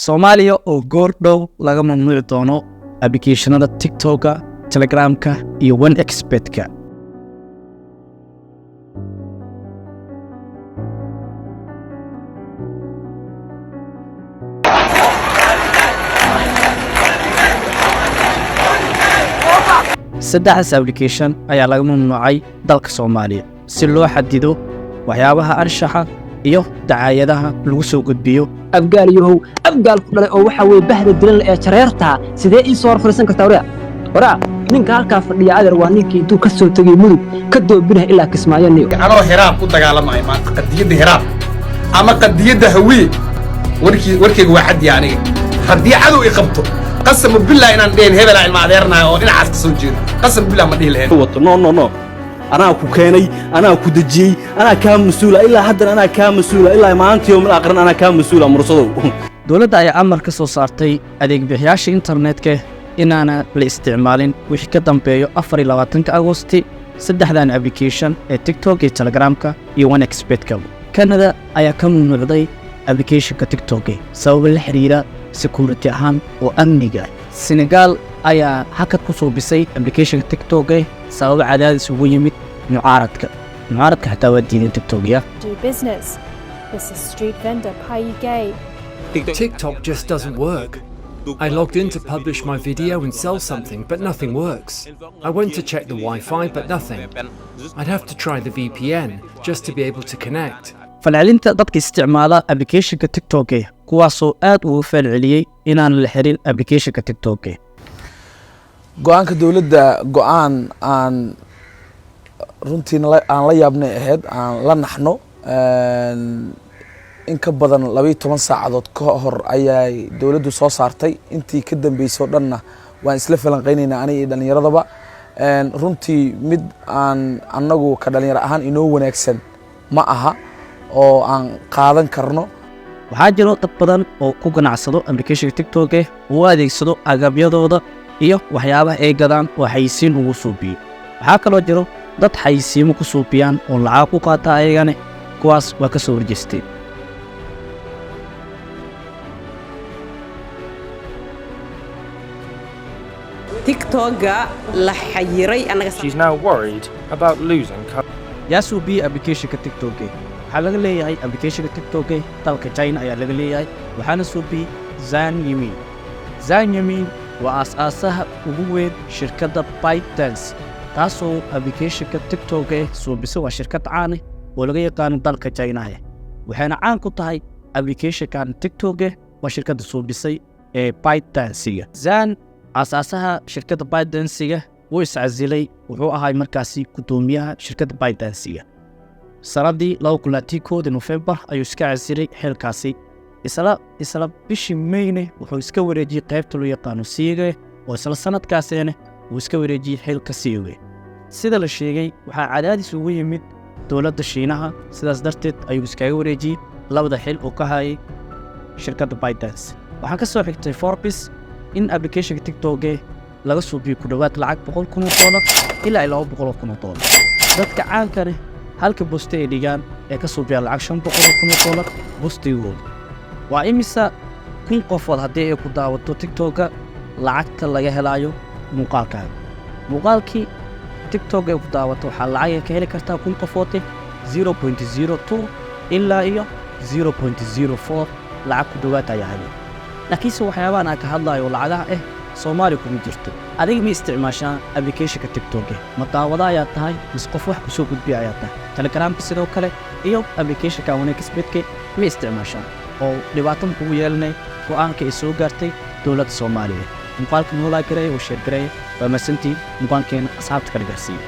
Soomaaliya oo goor dhow laga mamnuuci doono applicationada TikTok-ka, Telegram-ka iyo OneXBet-ka. Saddexdaas application ayaa laga mamnuucay dalka Soomaaliya si loo xadido waxyaabaha anshaxa iyo dacaayadaha lagu soo gudbiyo. abgaaliyow abgaal ku dhalay oo waxa way bahda dilan ee jareerta sidee ii soo fariisan kartaa wara ninka halka fadhiya adeer waa ninkii intuu ka soo tagay mudug ka doobinahay ilaa Kismaayo niyo anoo hiraab ku dagaalamay maanta qadiyada hiraab ama qadiyada hawi warkeyga waa xad yaani hadii cadow i qabto qasam billaah inaan dheen hebel ilma adeernaay oo dhinacaas ka soo jeedo qasam billaah ma dhihi lahayn no أنا كوكيني أنا كودجي أنا كام مسؤول إلا حدا أنا كام مسؤول إلا ما أنت يوم الآخر أنا كام مسؤول مرصود. dowladda ayaa amar ka soo saartay adeeg bixiyaasha internetka inaana la isticmaalin wixii ka dambeeyo 24 Agoosti saddexdan application ee TikTok iyo Telegram-ka iyo OneXBet-ka. Canada ayaa ka mamnuucday application-ka TikTok sabab la xiriira security ahaan oo amniga. Senegal ayaa hakad ku soo bisay application-ka TikTok sabab cadaadis ugu yimid mucaaradka xataa waa diiday TikTok ya. Do business. This is street vendor Pai Gay. TikTok just doesn't work. I logged in to publish my video and sell something, but nothing works. I went to check the Wi-Fi, but nothing. I'd have to try the VPN just to be able to connect. falcelinta dadka isticmaala application-ka TikTok kuwaasoo aad ugu falceliyay inaan la xirin application-ka TikTok. go'aanka dawladda go'aan aan runtii aan la yaabnay ahayd aan la naxno in ka badan 12 saacadood ka hor ayay dawladdu soo saartay intii ka dambeysay dhanna waan isla falanqeynaynaa aniga iyo dhalinyaradaba runtii mid aan anagu ka dhalinyaro ahaan inoo wanaagsan ma aha oo aan qaadan karno. waxaa jiro dad badan oo ku ganacsado application TikTok oo adeegsado agabyadooda iyo waxyaabaha ay gadaan oo xayisiin ugu suubiyo. waxaa kaloo jiro dad xayisiimo ku suubiyaan oo lacag ku qaata ayagana kuwaas waa ka soo horjeesteen. TikTok-ga la xayiray anaga. She's now worried about losing. yaa suubiya application-ka TikTok waxaa laga leeyahay application-ka TikTok dalka China ayaa laga leeyahay waxaana suubiyay Zhang Yimin waa aasaasaha ugu weyn shirkadda ByteDance taasoo application-ka TikTok suubisay waa shirkad caan ah oo laga yaqaan dalka China waxaana caan ku tahay application-kan TikTok waa shirkadda suubisay ee ByteDance. Zhang aasaasaha shirkadda ByteDance wuu iscasilay wuxuu ahaa markaasi gudoomiyaha shirkadda ByteDance. sanadii 2021 November ayuu iska casilay xilkaasi. isla bishii Mayne wuxuu iska wareejiyay qaybta loo yaqaan CEO oo isla sanadkaasina uu iska wareejiyay xilka CEO. sida la sheegay waxaa cadaadis ugu yimid dowladda Shiinaha sidaas darteed ayuu iskaga wareejiyay labada xil oo ka hayay shirkadda ByteDance. waxaa ka soo xigtay Forbes in application-ka TikTok laga suubiyo ku dhawaad lacag $100,000 ilaa $200,000. dadka caanka ah halka booste ay dhigaan ee ka suubiya lacag $500,000 boostigooda. waa imisa kun qofood haddii ay ku daawato TikTok lacagta laga helayo muuqaalkaaga. muuqaalkii TikTok ay ku daawato waxaa lacag ka heli kartaa kun qofood 0.02 ilaa iyo 0.04 lacag ku dhawaad ayaa helay. laakiinse waxyaabahan aan ka hadlayo lacagaha Soomaali kuma jirto. adiga ma isticmaashaa application-ka TikTok ma daawada ayaa tahay mis qof wax ku soo gudbiya ayaa tahay. Telegram-ka sidoo kale iyo application-ka OneXBet-ka ma isticmaashaa oo dhibaato kugu yeelanay go'aanka ay soo gaartay dowladda Soomaaliya. muuqaalka noo like gareey oo share gareey waa masantii muuqaalkeena asxaabta kala gaarsiiyay.